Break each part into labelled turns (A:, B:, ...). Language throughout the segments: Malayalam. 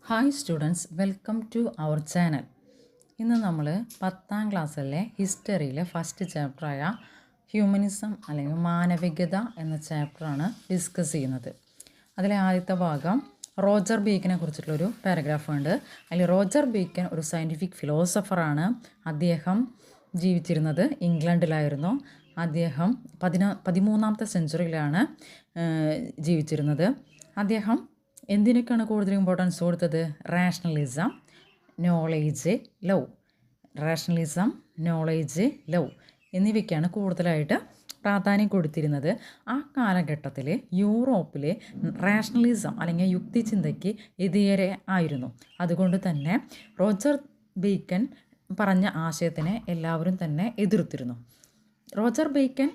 A: Hi students, welcome to our channel. ഇന്ന് നമ്മൾ 10ാം ക്ലാസ്സിലെ ഹിസ്റ്ററിയിലെ ഫസ്റ്റ് ചാപ്റ്ററായ ഹ്യൂമനിസം അല്ലെങ്കിൽ മാനവികത എന്ന ചാപ്റ്ററാണ് ഡിസ്കസ് ചെയ്യുന്നത്. അതിലെ ആദ്യത്തെ ഭാഗം റോജർ ബേക്കനെ കുറിച്ചിട്ടുള്ളൊരു പാരഗ്രാഫ് ഉണ്ട്. അതിൽ റോജർ ബേക്കൻ ഒരു സയൻറ്റിഫിക് ഫിലോസഫറാണ്. അദ്ദേഹം ജീവിച്ചിരുന്നത് ഇംഗ്ലണ്ടിലായിരുന്നു. അദ്ദേഹം 13ാമത്തെ സെഞ്ച്വറിയിലാണ് ജീവിച്ചിരുന്നത്. അദ്ദേഹം എന്തിനൊക്കെയാണ് കൂടുതൽ ഇമ്പോർട്ടൻസ് കൊടുത്തത്? Rationalism, knowledge, love. Rationalism, knowledge, love എന്നിവയ്ക്കാണ് കൂടുതലായിട്ട് പ്രാധാന്യം കൊടുത്തിരുന്നത്. ആ കാലഘട്ടത്തിൽ യൂറോപ്പിൽ റാഷണലിസം അല്ലെങ്കിൽ യുക്തിചിന്തയ്ക്ക് എതിരെ ആയിരുന്നു. അതുകൊണ്ട് തന്നെ റോജർ ബേക്കൻ പറഞ്ഞ ആശയത്തിനെ എല്ലാവരും തന്നെ എതിർത്തിരുന്നു. റോജർ ബേക്കൻ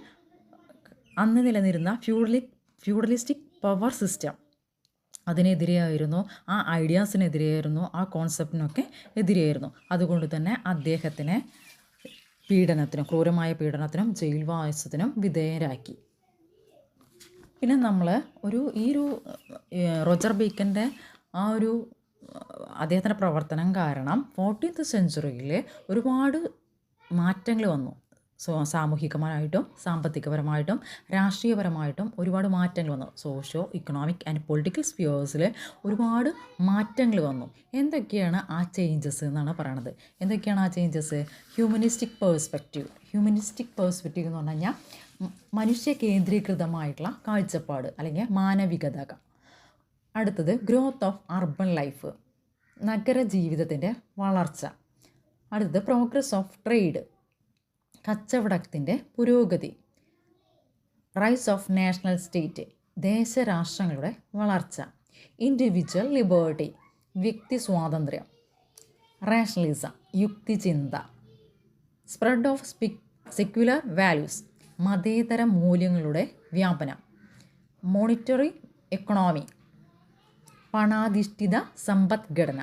A: അന്ന് നിലനിരുന്ന ഫ്യൂഡലിസ്റ്റിക് പവർ സിസ്റ്റം അതിനെതിരെയായിരുന്നു, ആ ഐഡിയാസിനെതിരെയായിരുന്നു, ആ കോൺസെപ്റ്റിനൊക്കെ എതിരെയായിരുന്നു. അതുകൊണ്ട് തന്നെ അദ്ദേഹത്തിനെ ക്രൂരമായ പീഡനത്തിനും ജയിൽവാസത്തിനും വിധേയരാക്കി. പിന്നെ നമ്മൾ റോജർ ബേക്കൻ്റെ അദ്ദേഹത്തിൻ്റെ പ്രവർത്തനം കാരണം 14th സെഞ്ച്വറിയിൽ ഒരുപാട് മാറ്റങ്ങൾ വന്നു. സാമൂഹികമായിട്ടും സാമ്പത്തികപരമായിട്ടും രാഷ്ട്രീയപരമായിട്ടും ഒരുപാട് മാറ്റങ്ങൾ വന്നു. സോഷ്യോ ഇക്കണോമിക് ആൻഡ് പൊളിറ്റിക്കൽ സ്പിയേഴ്സിൽ ഒരുപാട് മാറ്റങ്ങൾ വന്നു. എന്തൊക്കെയാണ് ആ ചേഞ്ചസ് എന്നാണ് പറയണത്. എന്തൊക്കെയാണ് ആ ചേഞ്ചസ്? ഹ്യൂമനിസ്റ്റിക് പേഴ്സ്പെക്റ്റീവ് എന്ന് പറഞ്ഞു കഴിഞ്ഞാൽ മനുഷ്യ കേന്ദ്രീകൃതമായിട്ടുള്ള കാഴ്ചപ്പാട് അല്ലെങ്കിൽ മാനവികത. അടുത്തത് ഗ്രോത്ത് ഓഫ് അർബൻ ലൈഫ്, നഗര ജീവിതത്തിൻ്റെ വളർച്ച. അടുത്തത് പ്രോഗ്രസ് ഓഫ് ട്രേഡ്, കച്ചവടത്തിൻ്റെ പുരോഗതി. റൈസ് ഓഫ് നാഷണൽ സ്റ്റേറ്റ്, ദേശരാഷ്ട്രങ്ങളുടെ വളർച്ച. ഇൻഡിവിജ്വൽ ലിബേർട്ടി, വ്യക്തി സ്വാതന്ത്ര്യം. റാഷണലിസം, യുക്തിചിന്ത. സ്പ്രെഡ് ഓഫ് സെക്യുലർ വാല്യൂസ്, മതേതര മൂല്യങ്ങളുടെ വ്യാപനം. മോണിറ്ററി എക്കണോമി, പണാധിഷ്ഠിത സമ്പദ്ഘടന.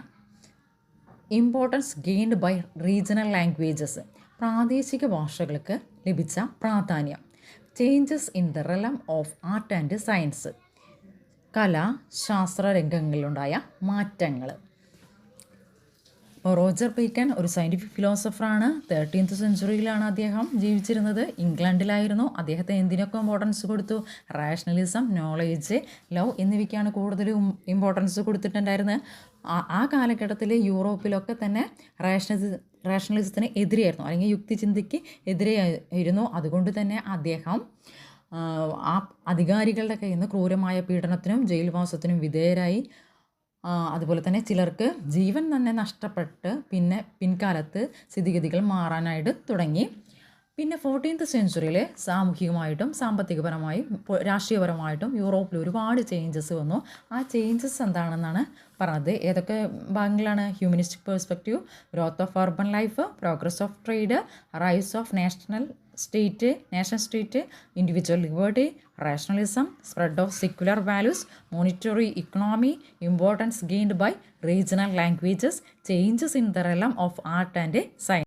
A: Importance gained by regional languages, പ്രാദേശിക ഭാഷകൾക്ക് ലഭിച്ച പ്രാധാന്യം. Changes in the realm of art and science, കലാ ശാസ്ത്ര രംഗങ്ങളിലുണ്ടായ മാറ്റങ്ങൾ. ഇപ്പോൾ റോജർ ബേക്കൻ ഒരു സയൻറ്റിഫിക് ഫിലോസഫറാണ്. 13th സെഞ്ച്വറിയിലാണ് അദ്ദേഹം ജീവിച്ചിരുന്നത്. ഇംഗ്ലണ്ടിലായിരുന്നു. അദ്ദേഹത്തെ എന്തിനൊക്കെ ഇമ്പോർട്ടൻസ് കൊടുത്തു? റാഷണലിസം, നോളേജ്, ലവ് എന്നിവയ്ക്കാണ് കൂടുതലും ഇമ്പോർട്ടൻസ് കൊടുത്തിട്ടുണ്ടായിരുന്നത്. ആ കാലഘട്ടത്തിൽ യൂറോപ്പിലൊക്കെ തന്നെ റാഷണലിസത്തിന് എതിരെയായിരുന്നു, അല്ലെങ്കിൽ യുക്തിചിന്തയ്ക്ക് എതിരെയായിരുന്നു. അതുകൊണ്ട് തന്നെ അദ്ദേഹം ആ അധികാരികളുടെ കയ്യിൽ നിന്ന് ക്രൂരമായ പീഡനത്തിനും ജയിൽവാസത്തിനും വിധേയരായി. അതുപോലെ തന്നെ ചിലർക്ക് ജീവൻ തന്നെ നഷ്ടപ്പെട്ട് പിൻകാലത്ത് സ്ഥിതിഗതികൾ മാറാനായിട്ട് തുടങ്ങി. പിന്നെ 14th സെഞ്ച്വറിയിൽ സാമൂഹികമായിട്ടും സാമ്പത്തികപരമായും രാഷ്ട്രീയപരമായിട്ടും യൂറോപ്പിൽ ഒരുപാട് ചേഞ്ചസ് വന്നു. ആ ചേഞ്ചസ് എന്താണെന്നാണ് പറഞ്ഞത്. ഏതൊക്കെ ഭാഗങ്ങളാണ്? Humanistic perspective, growth of urban life, progress of trade, rise of national state, individual liberty, rationalism, spread of secular values, monetary economy, importance gained by regional languages, changes in the realm of art and science.